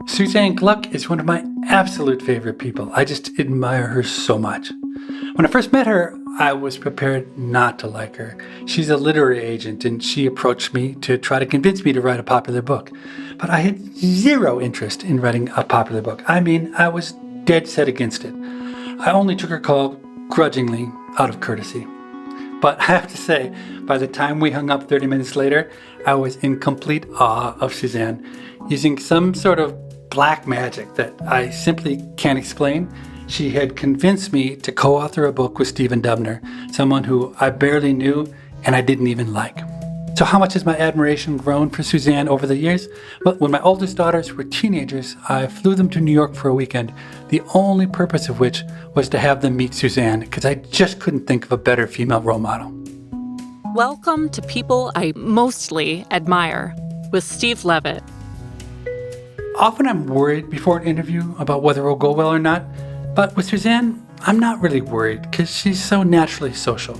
Suzanne Gluck is one of my absolute favorite people. I just admire her so much. When I first met her, I was prepared not to like her. She's a literary agent, and she approached me to try to convince me to write a popular book. But I had zero interest in writing a popular book. I mean, I was dead set against it. I only took her call grudgingly, out of courtesy. But I have to say, by the time we hung up 30 minutes later, I was in complete awe of Suzanne. Using some sort of black magic that I simply can't explain, she had convinced me to co-author a book with Stephen Dubner, someone who I barely knew and I didn't even like. So how much has my admiration grown for Suzanne over the years? Well, when my oldest daughters were teenagers, I flew them to New York for a weekend, the only purpose of which was to have them meet Suzanne, because I just couldn't think of a better female role model. Welcome to People I Mostly Admire with Steve Levitt. Often I'm worried before an interview about whether it will go well or not, but with Suzanne, I'm not really worried because she's so naturally social.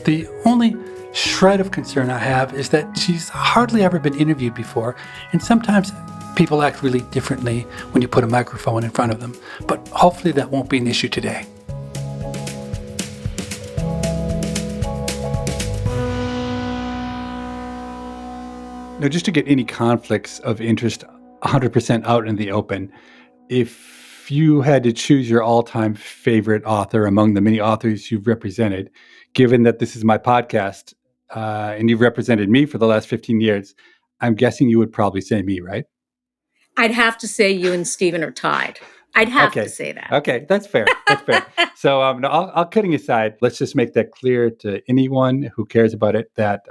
The only shred of concern I have is that she's hardly ever been interviewed before, and sometimes people act really differently when you put a microphone in front of them. But hopefully that won't be an issue today. Now, just to get any conflicts of interest 100% out in the open, if you had to choose your all-time favorite author among the many authors you've represented, given that this is my podcast and you've represented me for the last 15 years, I'm guessing you would probably say me, right? I'd have to say you and Stephen are tied. I'd have to say that. Okay, that's fair. That's fair. So no, I'll kidding aside, let's just make that clear to anyone who cares about it that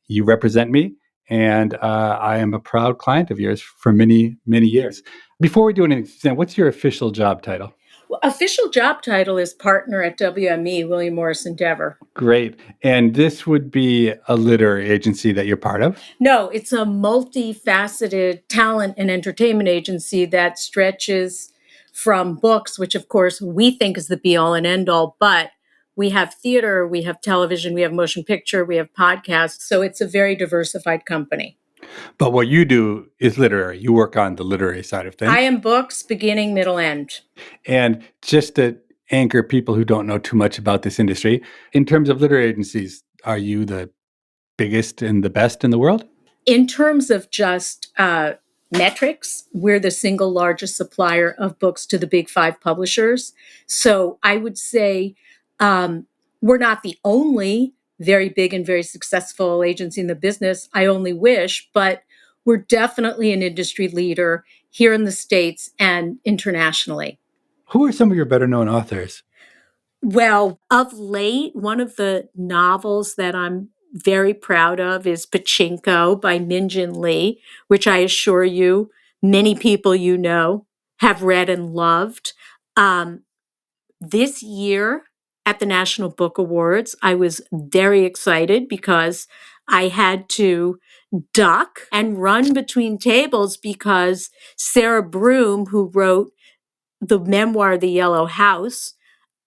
you represent me. And I am a proud client of yours for many, many years. Before we do anything, Suzanne, what's your official job title? Well, official job title is partner at WME, William Morris Endeavor. Great. And this would be a literary agency that you're part of? No, it's a multifaceted talent and entertainment agency that stretches from books, which of course we think is the be all and end all, but we have theater, we have television, we have motion picture, we have podcasts. So it's a very diversified company. But what you do is literary. You work on the literary side of things. I am books, beginning, middle, end. And just to anchor people who don't know too much about this industry, in terms of literary agencies, are you the biggest and the best in the world? In terms of just metrics, we're the single largest supplier of books to the big five publishers. So I would say we're not the only very big and very successful agency in the business. I only wish, but we're definitely an industry leader here in the States and internationally. Who are some of your better known authors? Well, of late, one of the novels that I'm very proud of is Pachinko by Min-Jin Lee, which I assure you, many people you know have read and loved. This year at the National Book Awards, I was very excited because I had to duck and run between tables because Sarah Broom, who wrote the memoir, The Yellow House,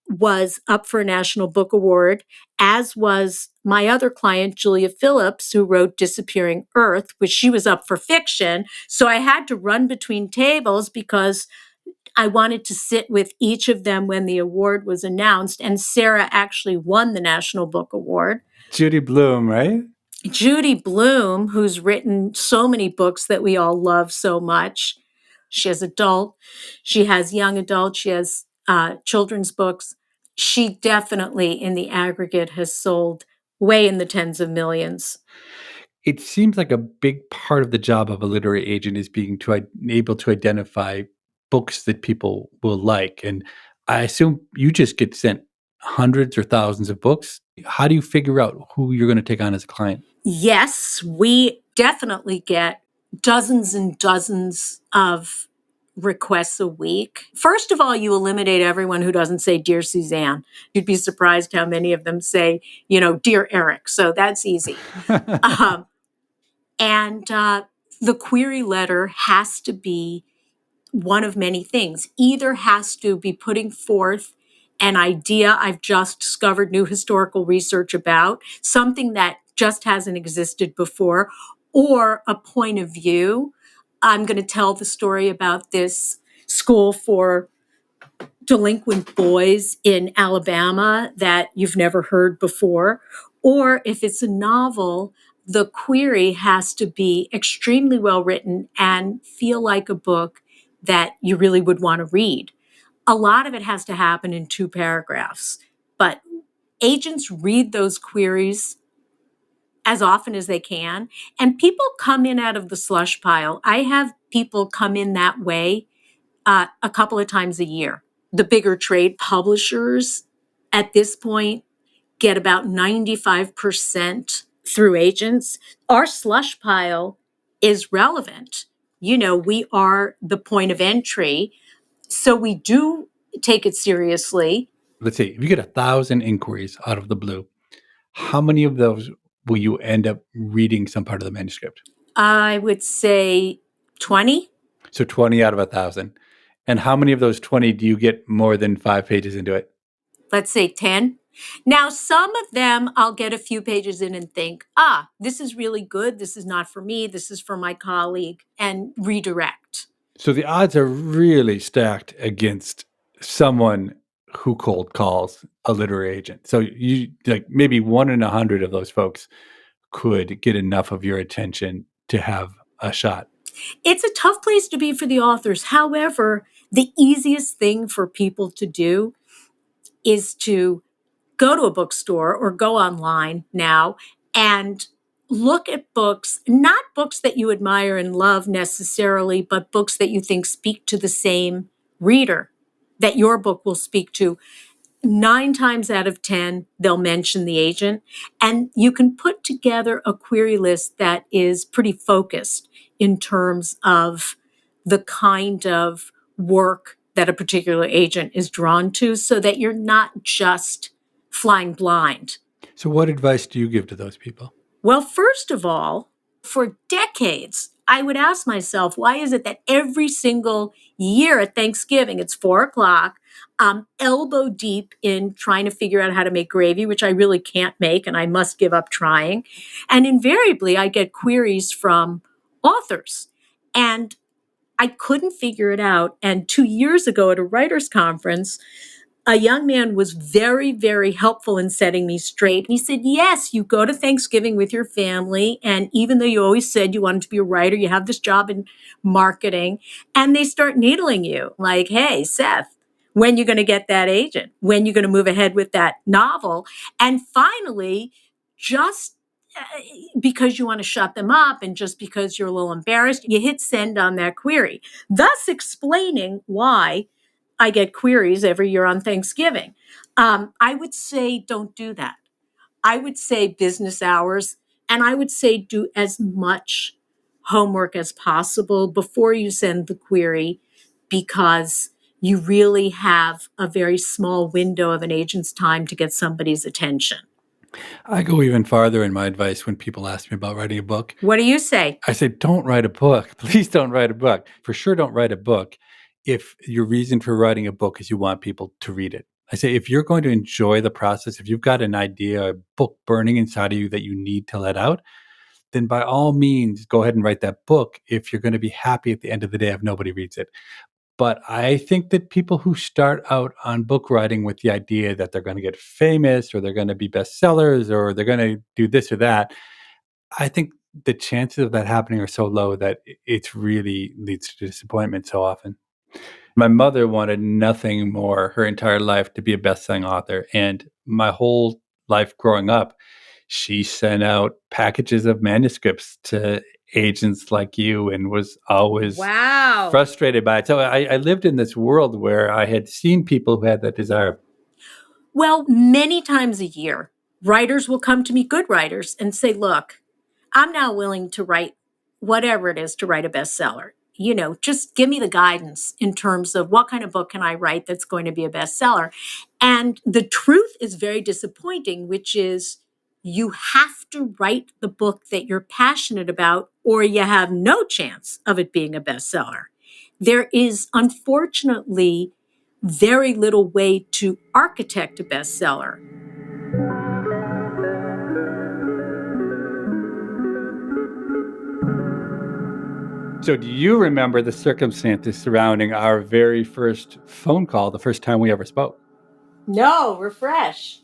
was up for a National Book Award, as was my other client, Julia Phillips, who wrote Disappearing Earth, which she was up for fiction. So I had to run between tables because I wanted to sit with each of them when the award was announced. And Sarah actually won the National Book Award. Judy Blume, right? Judy Blume, who's written so many books that we all love so much. She has adult, she has young adult, she has children's books. She definitely, in the aggregate, has sold way in the tens of millions. It seems like a big part of the job of a literary agent is being able to identify books that people will like. And I assume you just get sent hundreds or thousands of books. How do you figure out who you're going to take on as a client? Yes, we definitely get dozens and dozens of requests a week. First of all, you eliminate everyone who doesn't say, Dear Suzanne. You'd be surprised how many of them say, Dear Eric. So that's easy. And the query letter has to be one of many things. Either has to be putting forth an idea I've just discovered new historical research about, something that just hasn't existed before, or a point of view. I'm going to tell the story about this school for delinquent boys in Alabama that you've never heard before. Or if it's a novel, the query has to be extremely well written and feel like a book that you really would want to read. A lot of it has to happen in 2 paragraphs, but agents read those queries as often as they can. And people come in out of the slush pile. I have people come in that way a couple of times a year. The bigger trade publishers at this point get about 95% through agents. Our slush pile is relevant. We are the point of entry. So we do take it seriously. Let's see, if you get 1,000 inquiries out of the blue, how many of those will you end up reading some part of the manuscript? I would say 20. So 20 out of 1,000. And how many of those 20 do you get more than 5 pages into it? Let's say 10. Now, some of them I'll get a few pages in and think, this is really good. This is not for me. This is for my colleague, and redirect. So the odds are really stacked against someone who cold calls a literary agent. So you like maybe 1 in 100 of those folks could get enough of your attention to have a shot. It's a tough place to be for the authors. However, the easiest thing for people to do is to go to a bookstore or go online now and look at books, not books that you admire and love necessarily, but books that you think speak to the same reader that your book will speak to. 9 times out of 10, they'll mention the agent, and you can put together a query list that is pretty focused in terms of the kind of work that a particular agent is drawn to, so that you're not just flying blind. So what advice do you give to those people? Well, first of all, for decades, I would ask myself, why is it that every single year at Thanksgiving, it's 4:00, I'm elbow deep in trying to figure out how to make gravy, which I really can't make, and I must give up trying. And invariably, I get queries from authors. And I couldn't figure it out. And 2 years ago at a writer's conference, a young man was very, very helpful in setting me straight. He said, yes, you go to Thanksgiving with your family. And even though you always said you wanted to be a writer, you have this job in marketing. And they start needling you like, hey, Seth, when you going to get that agent? When you going to move ahead with that novel? And finally, just because you want to shut them up and just because you're a little embarrassed, you hit send on that query, thus explaining why I get queries every year on Thanksgiving. I would say don't do that. I would say business hours, and I would say do as much homework as possible before you send the query, because you really have a very small window of an agent's time to get somebody's attention. I go even farther in my advice when people ask me about writing a book. What do you say? I say, don't write a book. Please don't write a book. For sure, don't write a book if your reason for writing a book is you want people to read it. I say, if you're going to enjoy the process, if you've got an idea, a book burning inside of you that you need to let out, then by all means, go ahead and write that book if you're going to be happy at the end of the day if nobody reads it. But I think that people who start out on book writing with the idea that they're going to get famous or they're going to be bestsellers or they're going to do this or that, I think the chances of that happening are so low that it's really leads to disappointment so often. My mother wanted nothing more her entire life to be a best-selling author, and my whole life growing up, she sent out packages of manuscripts to agents like you and was always Wow. frustrated by it. So I lived in this world where I had seen people who had that desire. Well, many times a year, writers will come to me, good writers, and say, look, I'm now willing to write whatever it is to write a bestseller. Just give me the guidance in terms of what kind of book can I write that's going to be a bestseller. And the truth is very disappointing, which is you have to write the book that you're passionate about, or you have no chance of it being a bestseller. There is, unfortunately, very little way to architect a bestseller. So do you remember the circumstances surrounding our very first phone call, the first time we ever spoke? No, refresh.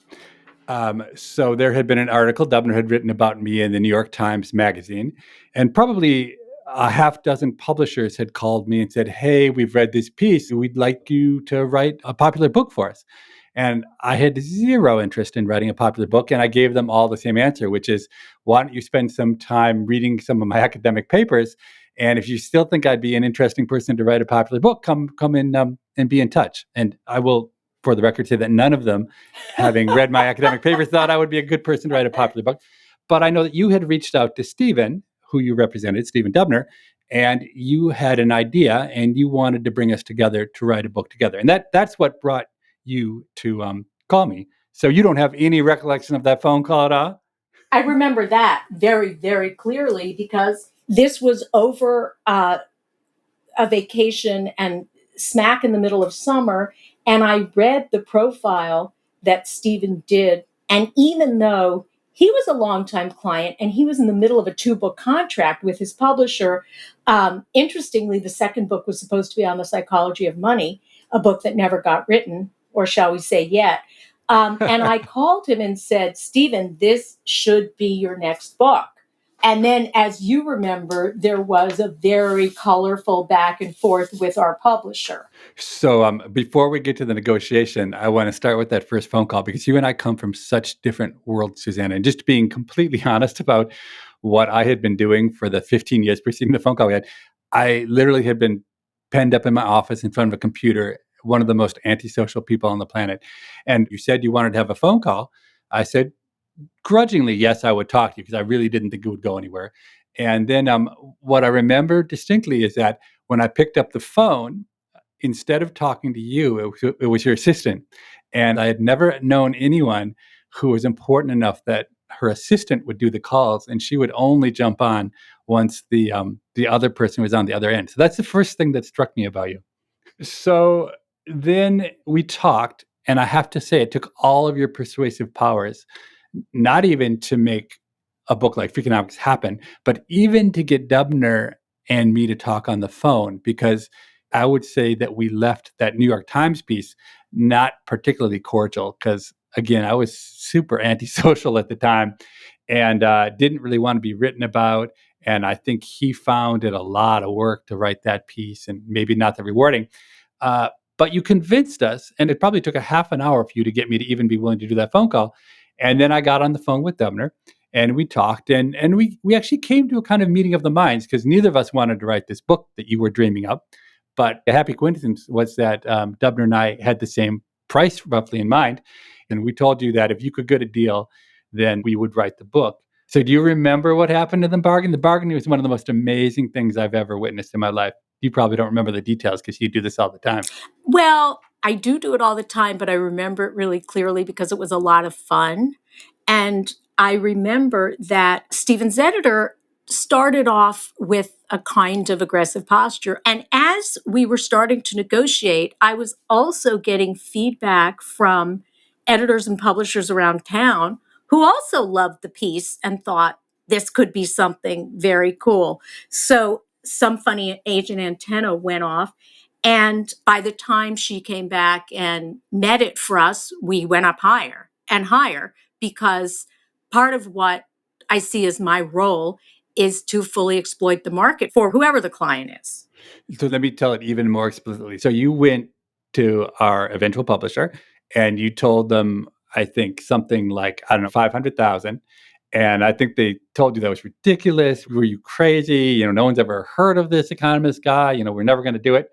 So there had been an article Dubner had written about me in the New York Times Magazine, and probably a half dozen publishers had called me and said, "Hey, we've read this piece. We'd like you to write a popular book for us." And I had zero interest in writing a popular book, and I gave them all the same answer, which is, "Why don't you spend some time reading some of my academic papers? And if you still think I'd be an interesting person to write a popular book, come in and be in touch." And I will, for the record, say that none of them, having read my academic papers, thought I would be a good person to write a popular book. But I know that you had reached out to Stephen, who you represented, Stephen Dubner, and you had an idea and you wanted to bring us together to write a book together. And that's what brought you to call me. So you don't have any recollection of that phone call at all? I remember that very, very clearly because this was over a vacation and smack in the middle of summer. And I read the profile that Stephen did. And even though he was a longtime client and he was in the middle of a 2-book contract with his publisher, interestingly, the second book was supposed to be on the psychology of money, a book that never got written, or shall we say yet. And I called him and said, "Stephen, this should be your next book." And then, as you remember, there was a very colorful back and forth with our publisher. So before we get to the negotiation, I want to start with that first phone call because you and I come from such different worlds, Suzanne. And just being completely honest about what I had been doing for the 15 years preceding the phone call we had, I literally had been penned up in my office in front of a computer, one of the most antisocial people on the planet. And you said you wanted to have a phone call. I said, grudgingly, yes, I would talk to you because I really didn't think it would go anywhere. And then what I remember distinctly is that when I picked up the phone, instead of talking to you, it was your assistant. And I had never known anyone who was important enough that her assistant would do the calls and she would only jump on once the other person was on the other end. So that's the first thing that struck me about you. So then we talked, and I have to say, it took all of your persuasive powers, not even to make a book like Freakonomics happen, but even to get Dubner and me to talk on the phone, because I would say that we left that New York Times piece not particularly cordial because, again, I was super antisocial at the time and didn't really want to be written about. And I think he found it a lot of work to write that piece and maybe not the rewarding. Uh, but you convinced us, and it probably took a half an hour for you to get me to even be willing to do that phone call. And then I got on the phone with Dubner and we talked and we actually came to a kind of meeting of the minds because neither of us wanted to write this book that you were dreaming up. But a happy coincidence was that Dubner and I had the same price roughly in mind. And we told you that if you could get a deal, then we would write the book. So do you remember what happened in the bargain? The bargain was one of the most amazing things I've ever witnessed in my life. You probably don't remember the details because you do this all the time. Well, I do it all the time, but I remember it really clearly because it was a lot of fun. And I remember that Stephen's editor started off with a kind of aggressive posture. And as we were starting to negotiate, I was also getting feedback from editors and publishers around town who also loved the piece and thought this could be something very cool. So some funny agent antenna went off. And by the time she came back and met it for us, we went up higher and higher because part of what I see as my role is to fully exploit the market for whoever the client is. So let me tell it even more explicitly. So you went to our eventual publisher and you told them, I think something like, I don't know, 500,000. And I think they told you that was ridiculous. Were you crazy? No one's ever heard of this economist guy. We're never going to do it.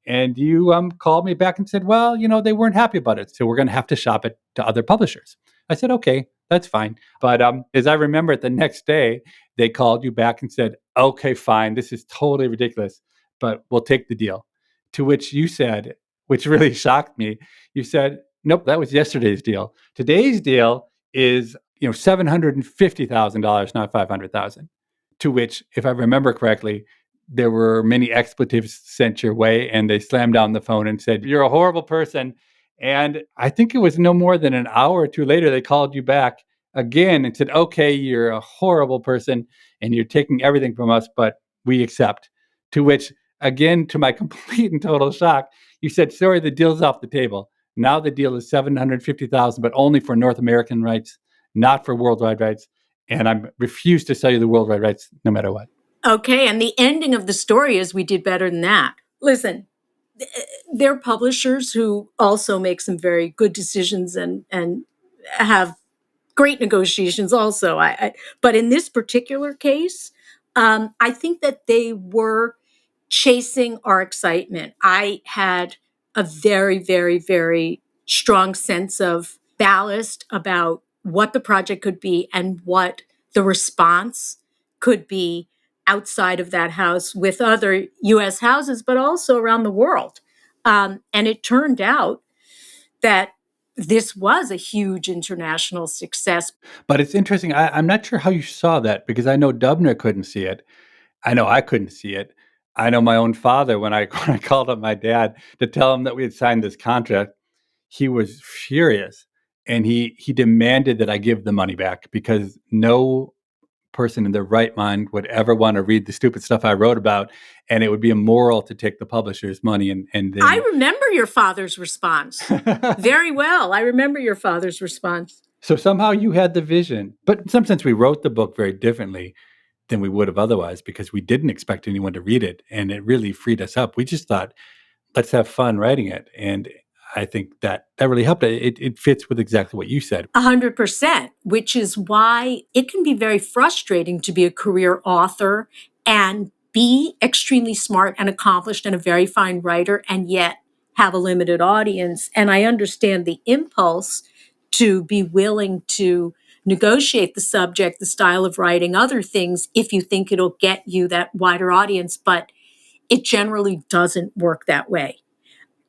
And you called me back and said, well, they weren't happy about it. So we're going to have to shop it to other publishers. I said, okay, that's fine. But as I remember it, the next day, they called you back and said, okay, fine. This is totally ridiculous, but we'll take the deal. To which you said, which really shocked me, you said, nope, that was yesterday's deal. Today's deal is, $750,000, not 500,000. To which, if I remember correctly, there were many expletives sent your way and they slammed down the phone and said, you're a horrible person. And I think it was no more than an hour or two later, they called you back again and said, okay, you're a horrible person and you're taking everything from us, but we accept. To which, again, to my complete and total shock, you said, sorry, the deal's off the table. Now the deal is $750,000, but only for North American rights, not for worldwide rights. And I refuse to sell you the worldwide rights no matter what. Okay, and the ending of the story is we did better than that. Listen, there are publishers who also make some very good decisions and have great negotiations also. But in this particular case, I think that they were chasing our excitement. I had a very, very, very strong sense of ballast about what the project could be and what the response could be outside of that house with other US houses, but also around the world. And it turned out that this was a huge international success. But it's interesting. I'm not sure how you saw that because I know Dubner couldn't see it. I know I couldn't see it. I know my own father, when I called up my dad to tell him that we had signed this contract, he was furious. And he demanded that I give the money back because no person in their right mind would ever want to read the stupid stuff I wrote about, and it would be immoral to take the publisher's money and then I remember your father's response very well. I remember your father's response. So somehow you had the vision. But in some sense, we wrote the book very differently than we would have otherwise because we didn't expect anyone to read it. And it really freed us up. We just thought, let's have fun writing it. And I think that really helped. It fits with exactly what you said. 100%, which is why it can be very frustrating to be a career author and be extremely smart and accomplished and a very fine writer and yet have a limited audience. And I understand the impulse to be willing to negotiate the subject, the style of writing, other things, if you think it'll get you that wider audience, but it generally doesn't work that way.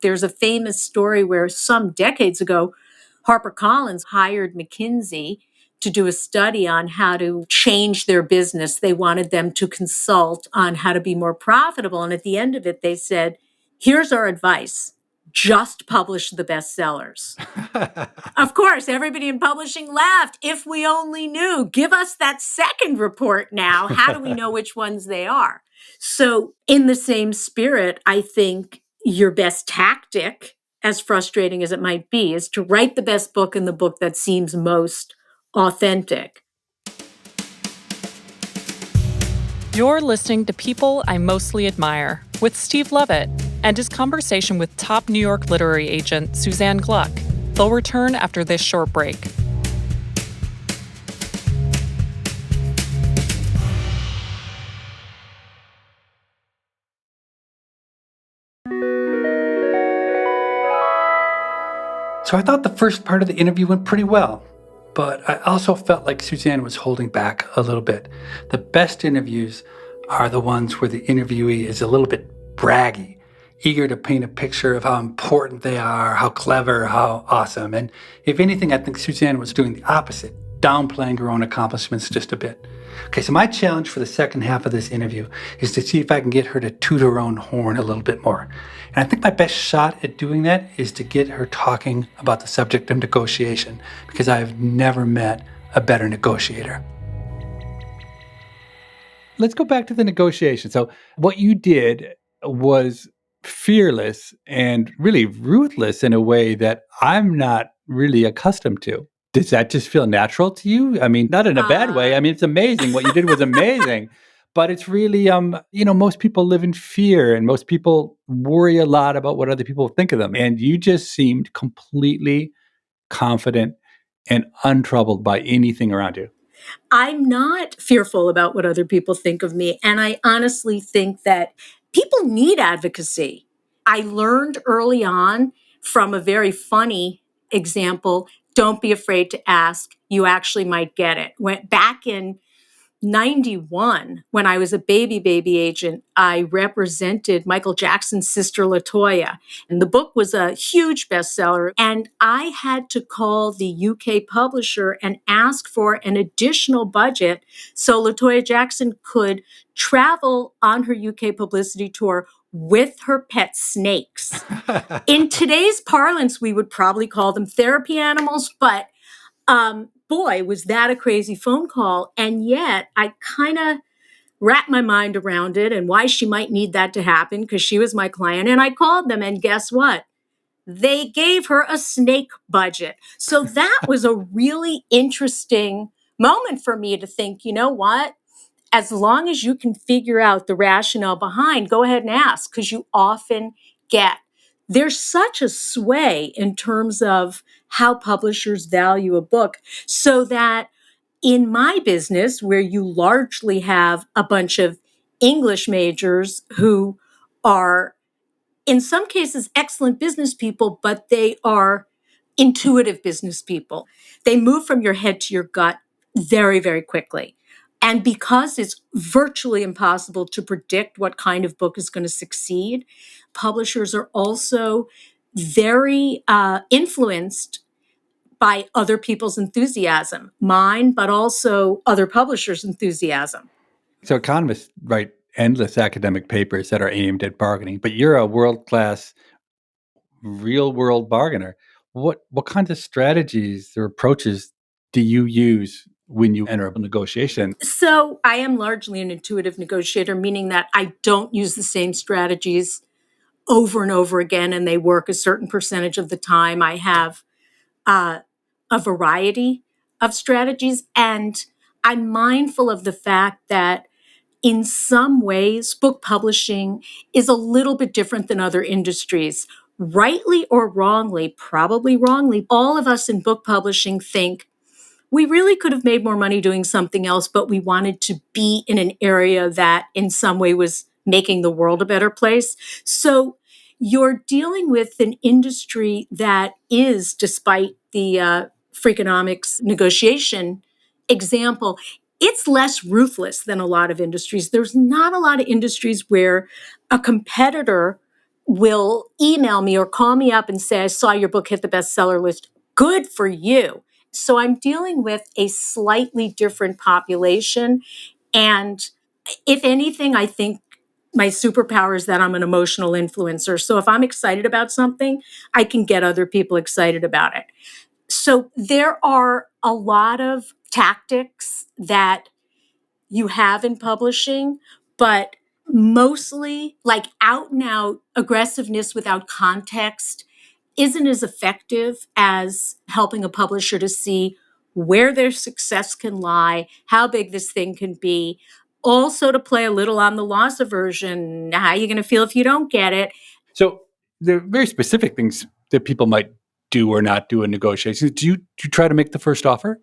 There's a famous story where some decades ago, HarperCollins hired McKinsey to do a study on how to change their business. They wanted them to consult on how to be more profitable. And at the end of it, they said, here's our advice. Just publish the bestsellers. Of course, everybody in publishing laughed. If we only knew, give us that second report now. How do we know which ones they are? So in the same spirit, I think your best tactic, as frustrating as it might be, is to write the best book and the book that seems most authentic. You're listening to People I Mostly Admire with Steve Levitt and his conversation with top New York literary agent Suzanne Gluck. They'll return after this short break. So I thought the first part of the interview went pretty well, but I also felt like Suzanne was holding back a little bit. The best interviews are the ones where the interviewee is a little bit braggy, eager to paint a picture of how important they are, how clever, how awesome. And if anything, I think Suzanne was doing the opposite, downplaying her own accomplishments just a bit. Okay, so my challenge for the second half of this interview is to see if I can get her to toot her own horn a little bit more. And I think my best shot at doing that is to get her talking about the subject of negotiation, because I have never met a better negotiator. Let's go back to the negotiation. So what you did was fearless and really ruthless in a way that I'm not really accustomed to. Does that just feel natural to you? I mean, not in a bad way. I mean, it's amazing. What you did was amazing. But it's really, most people live in fear and most people worry a lot about what other people think of them. And you just seemed completely confident and untroubled by anything around you. I'm not fearful about what other people think of me. And I honestly think that people need advocacy. I learned early on from a very funny example, don't be afraid to ask. You actually might get it. Back in 91, when I was a baby agent, I represented Michael Jackson's sister LaToya. And the book was a huge bestseller. And I had to call the UK publisher and ask for an additional budget so LaToya Jackson could travel on her UK publicity tour with her pet snakes. In today's parlance, we would probably call them therapy animals, but boy, was that a crazy phone call. And yet I kind of wrap my mind around it and why she might need that to happen because she was my client. And I called them, and guess what? They gave her a snake budget. So that was a really interesting moment for me to think, you know what? As long as you can figure out the rationale behind, go ahead and ask, because you often get. There's such a sway in terms of how publishers value a book, so that in my business, where you largely have a bunch of English majors who are, in some cases, excellent business people, but they are intuitive business people. They move from your head to your gut very, very quickly. And because it's virtually impossible to predict what kind of book is going to succeed, publishers are also very influenced by other people's enthusiasm, mine, but also other publishers' enthusiasm. So economists write endless academic papers that are aimed at bargaining, but you're a world-class, real-world bargainer. What kinds of strategies or approaches do you use when you enter a negotiation? So I am largely an intuitive negotiator, meaning that I don't use the same strategies over and over again, and they work a certain percentage of the time. I have uh, a variety of strategies, and I'm mindful of the fact that in some ways, book publishing is a little bit different than other industries. Rightly or wrongly, probably wrongly, all of us in book publishing think we really could have made more money doing something else, but we wanted to be in an area that in some way was making the world a better place. So you're dealing with an industry that is, despite the Freakonomics negotiation example, it's less ruthless than a lot of industries. There's not a lot of industries where a competitor will email me or call me up and say, I saw your book hit the bestseller list. Good for you. So I'm dealing with a slightly different population. And if anything, I think my superpower is that I'm an emotional influencer. So if I'm excited about something, I can get other people excited about it. So there are a lot of tactics that you have in publishing, but mostly like out and out aggressiveness without context isn't as effective as helping a publisher to see where their success can lie, how big this thing can be. Also, to play a little on the loss aversion. How are you going to feel if you don't get it? So there are very specific things that people might do or not do in negotiations. Do you try to make the first offer?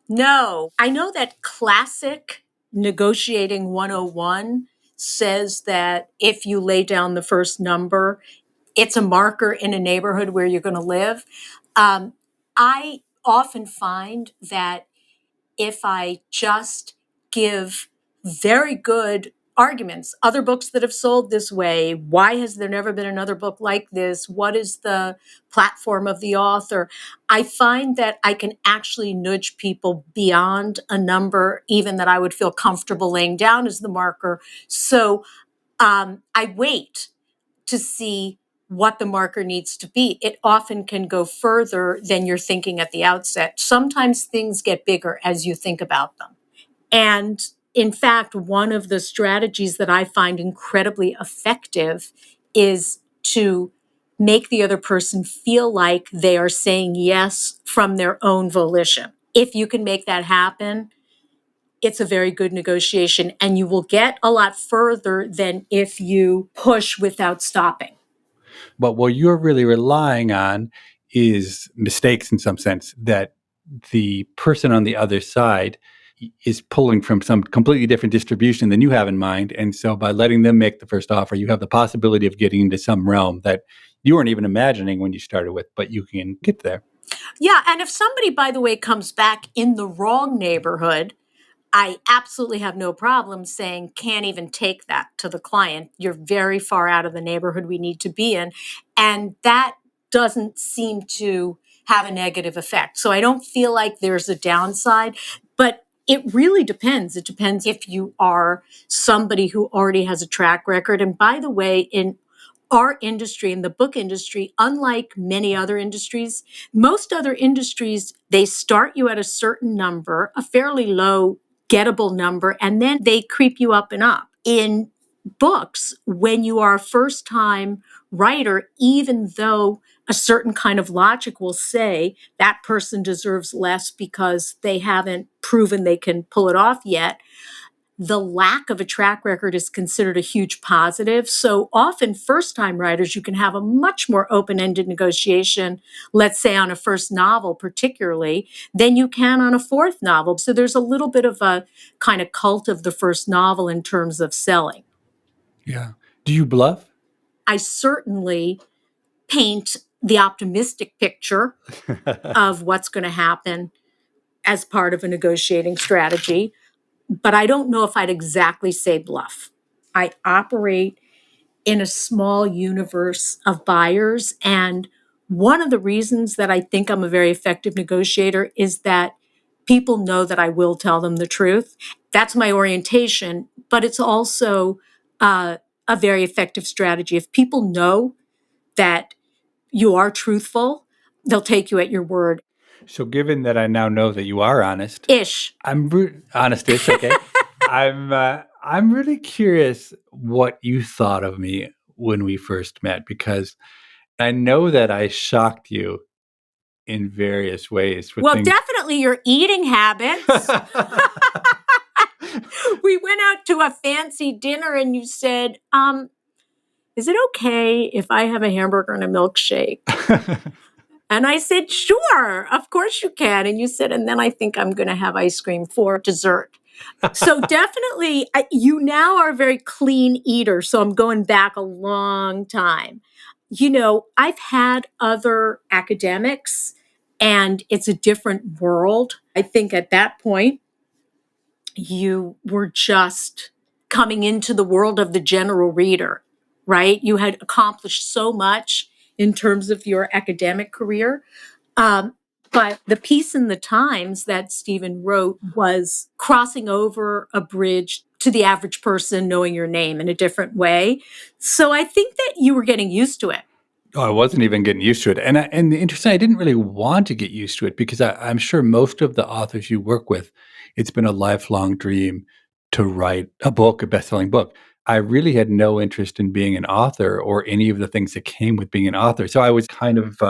No, I know that classic negotiating 101 says that if you lay down the first number, it's a marker in a neighborhood where you're going to live. Um, I often find that if I just give very good arguments, other books that have sold this way, why has there never been another book like this? What is the platform of the author? I find that I can actually nudge people beyond a number, even that I would feel comfortable laying down as the marker. So I wait to see what the marker needs to be. It often can go further than you're thinking at the outset. Sometimes things get bigger as you think about them. And in fact, one of the strategies that I find incredibly effective is to make the other person feel like they are saying yes from their own volition. If you can make that happen, it's a very good negotiation, and you will get a lot further than if you push without stopping. But what you're really relying on is mistakes in some sense, that the person on the other side is pulling from some completely different distribution than you have in mind. And so by letting them make the first offer, you have the possibility of getting into some realm that you weren't even imagining when you started with, but you can get there. Yeah, and if somebody, by the way, comes back in the wrong neighborhood, I absolutely have no problem saying, can't even take that to the client. You're very far out of the neighborhood we need to be in. And that doesn't seem to have a negative effect. So I don't feel like there's a downside, but it really depends. It depends if you are somebody who already has a track record. And by the way, in our industry, in the book industry, unlike many other industries, most other industries, they start you at a certain number, a fairly low gettable number, and then they creep you up and up. In books, when you are a first time writer, even though a certain kind of logic will say that person deserves less because they haven't proven they can pull it off yet, the lack of a track record is considered a huge positive. So often, first time writers, you can have a much more open ended negotiation, let's say on a first novel, particularly, than you can on a fourth novel. So there's a little bit of a kind of cult of the first novel in terms of selling. Yeah. Do you bluff? I certainly paint the optimistic picture of what's going to happen as part of a negotiating strategy, but I don't know if I'd exactly say bluff. I operate in a small universe of buyers. And one of the reasons that I think I'm a very effective negotiator is that people know that I will tell them the truth. That's my orientation, but it's also a very effective strategy. If people know that you are truthful, they'll take you at your word. So, given that I now know that you are honest, Ish. honest-ish, okay. I'm really curious what you thought of me when we first met, because I know that I shocked you in various ways with Well, things. definitely your eating habits. We went out to a fancy dinner and you said, is it okay if I have a hamburger and a milkshake? And I said, sure, of course you can. And you said, and then I think I'm going to have ice cream for dessert. So definitely, you now are a very clean eater. So I'm going back a long time. You know, I've had other academics and it's a different world. I think at that point, you were just coming into the world of the general reader, right? You had accomplished so much in terms of your academic career. But the piece in the Times that Stephen wrote was crossing over a bridge to the average person knowing your name in a different way. So I think that you were getting used to it. Oh, I wasn't even getting used to it. And the interesting, I didn't really want to get used to it because I'm sure most of the authors you work with, it's been a lifelong dream to write a book, a best-selling book. I really had no interest in being an author or any of the things that came with being an author. So I was kind of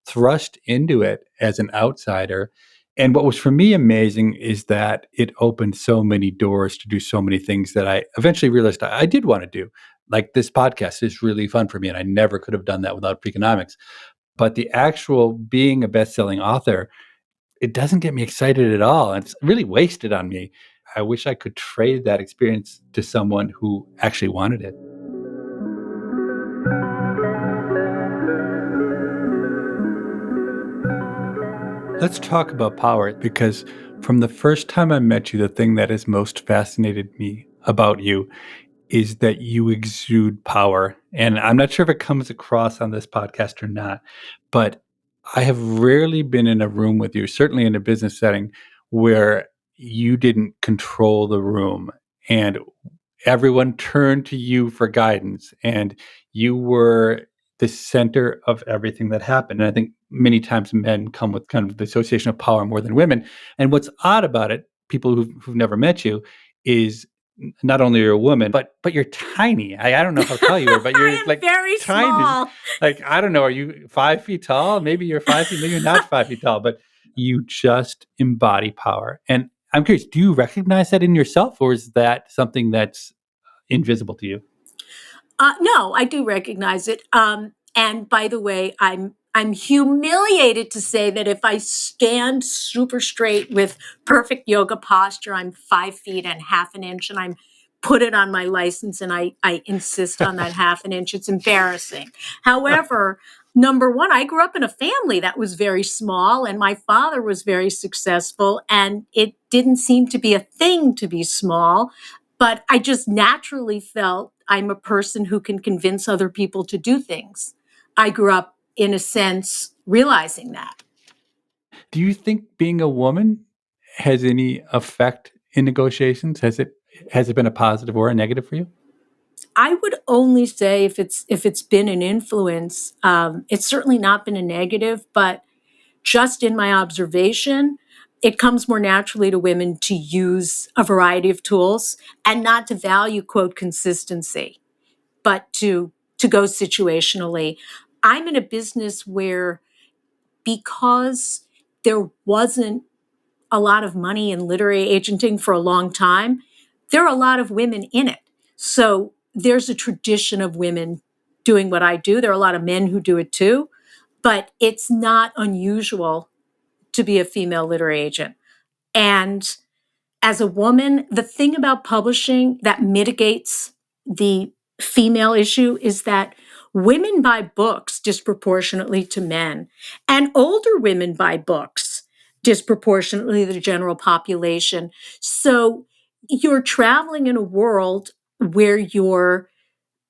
thrust into it as an outsider. And what was for me amazing is that it opened so many doors to do so many things that I eventually realized I did want to do. Like this podcast is really fun for me, and I never could have done that without Freakonomics. But the actual being a best-selling author, it doesn't get me excited at all. And it's really wasted on me. I wish I could trade that experience to someone who actually wanted it. Let's talk about power, because from the first time I met you, the thing that has most fascinated me about you is that you exude power. And I'm not sure if it comes across on this podcast or not, but I have rarely been in a room with you, certainly in a business setting, where you didn't control the room and everyone turned to you for guidance and you were the center of everything that happened. And I think many times men come with kind of the association of power more than women. And what's odd about it, people who've never met you, is not only you're a woman, but you're tiny. I don't know how tall you are, but I you're am like very tiny. small. Like, I don't know, are you 5 feet tall? Maybe you're 5 feet, maybe you're not 5 feet tall, but you just embody power. And I'm curious, do you recognize that in yourself, or is that something that's invisible to you? No, I do recognize it. And by the way, I'm humiliated to say that if I stand super straight with perfect yoga posture, I'm 5 feet and half an inch, and I'm put it on my license, and I insist on that half an inch. It's embarrassing. However, number one, I grew up in a family that was very small, and my father was very successful, and it didn't seem to be a thing to be small. But I just naturally felt I'm a person who can convince other people to do things. I grew up, in a sense, realizing that. Do you think being a woman has any effect in negotiations? Has it been a positive or a negative for you? I would only say if it's been an influence, it's certainly not been a negative, but just in my observation, it comes more naturally to women to use a variety of tools and not to value, quote, consistency, but to go situationally. I'm in a business where, because there wasn't a lot of money in literary agenting for a long time, there are a lot of women in it. So there's a tradition of women doing what I do. There are a lot of men who do it too, but it's not unusual to be a female literary agent. And as a woman, the thing about publishing that mitigates the female issue is that women buy books disproportionately to men, and older women buy books disproportionately to the general population. So you're traveling in a world where your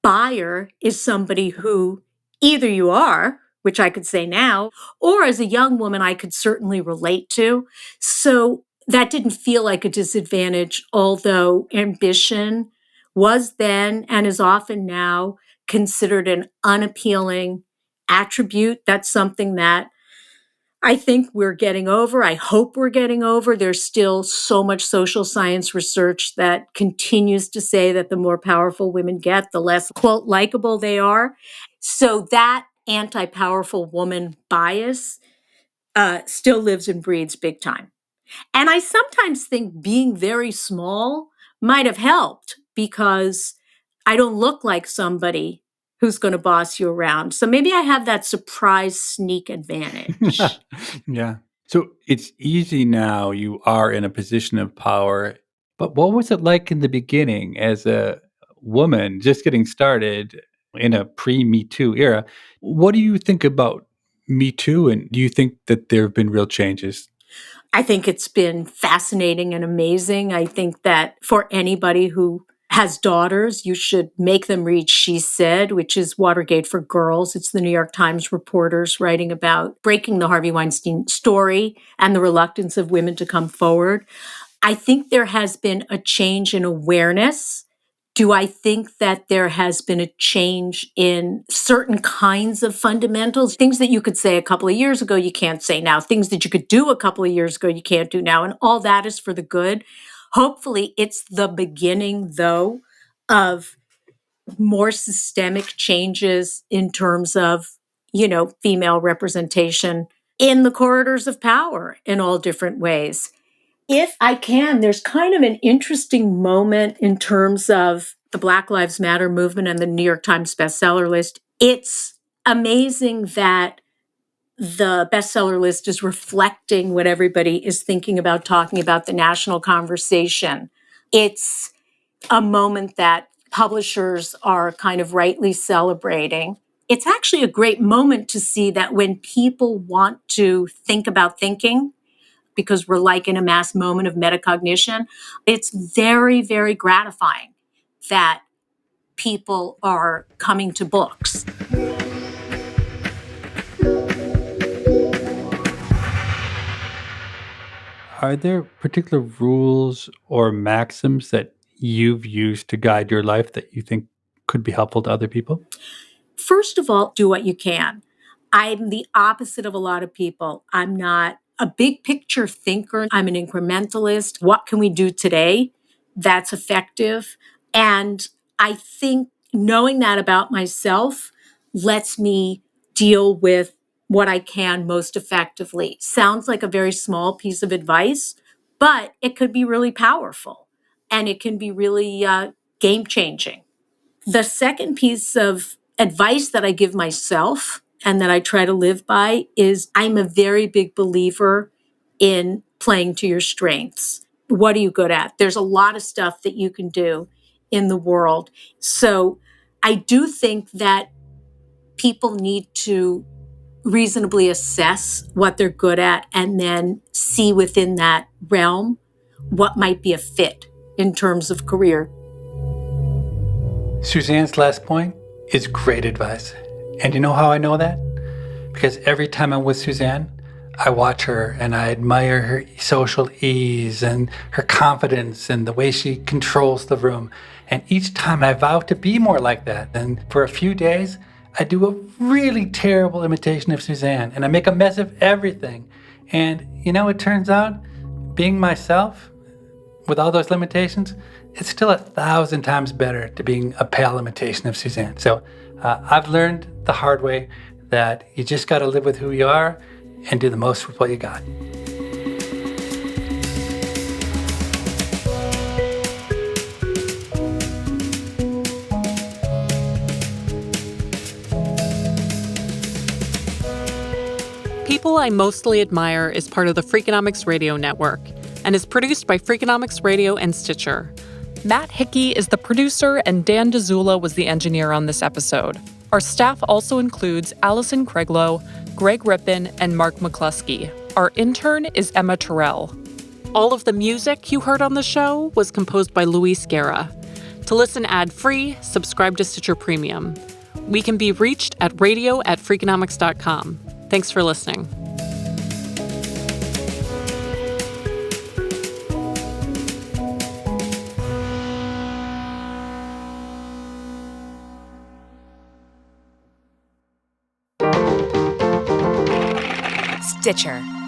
buyer is somebody who either you are, which I could say now, or as a young woman, I could certainly relate to. So that didn't feel like a disadvantage, although ambition was then and is often now considered an unappealing attribute. That's something that I think we're getting over. I hope we're getting over. There's still so much social science research that continues to say that the more powerful women get, the less, quote, likable they are. So that anti-powerful woman bias still lives and breathes big time. And I sometimes think being very small might have helped, because I don't look like somebody who's going to boss you around. So maybe I have that surprise sneak advantage. Yeah. So it's easy now. You are in a position of power. But what was it like in the beginning as a woman just getting started in a pre-Me Too era? What do you think about Me Too? And do you think that there have been real changes? I think it's been fascinating and amazing. I think that for anybody who has daughters, you should make them read She Said, which is Watergate for girls. It's the New York Times reporters writing about breaking the Harvey Weinstein story and the reluctance of women to come forward. I think there has been a change in awareness. Do I think that there has been a change in certain kinds of fundamentals? Things that you could say a couple of years ago, you can't say now. Things that you could do a couple of years ago, you can't do now. And all that is for the good. Hopefully, it's the beginning, though, of more systemic changes in terms of, female representation in the corridors of power in all different ways. If I can, there's kind of an interesting moment in terms of the Black Lives Matter movement and the New York Times bestseller list. It's amazing that the bestseller list is reflecting what everybody is thinking about, talking about, the national conversation. It's a moment that publishers are kind of rightly celebrating. It's actually a great moment to see that when people want to think about thinking, because we're like in a mass moment of metacognition, it's very, very gratifying that people are coming to books. Are there particular rules or maxims that you've used to guide your life that you think could be helpful to other people? First of all, do what you can. I'm the opposite of a lot of people. I'm not a big picture thinker. I'm an incrementalist. What can we do today that's effective? And I think knowing that about myself lets me deal with what I can most effectively. Sounds like a very small piece of advice, but it could be really powerful, and it can be really game changing. The second piece of advice that I give myself and that I try to live by is I'm a very big believer in playing to your strengths. What are you good at? There's a lot of stuff that you can do in the world. So I do think that people need to reasonably assess what they're good at and then see within that realm what might be a fit in terms of career. Suzanne's last point is great advice. And you know how I know that? Because every time I'm with Suzanne, I watch her and I admire her social ease and her confidence and the way she controls the room. And each time I vow to be more like that. And for a few days, I do a really terrible imitation of Suzanne and I make a mess of everything. And it turns out being myself with all those limitations, it's still 1,000 times better to being a pale imitation of Suzanne. So I've learned the hard way that you just got to live with who you are and do the most with what you got. People I Mostly Admire is part of the Freakonomics Radio Network and is produced by Freakonomics Radio and Stitcher. Matt Hickey is the producer and Dan DeZula was the engineer on this episode. Our staff also includes Allison Craiglow, Greg Rippin, and Mark McCluskey. Our intern is Emma Terrell. All of the music you heard on the show was composed by Luis Guerra. To listen ad-free, subscribe to Stitcher Premium. We can be reached at radio@freakonomics.com. Thanks for listening. Stitcher.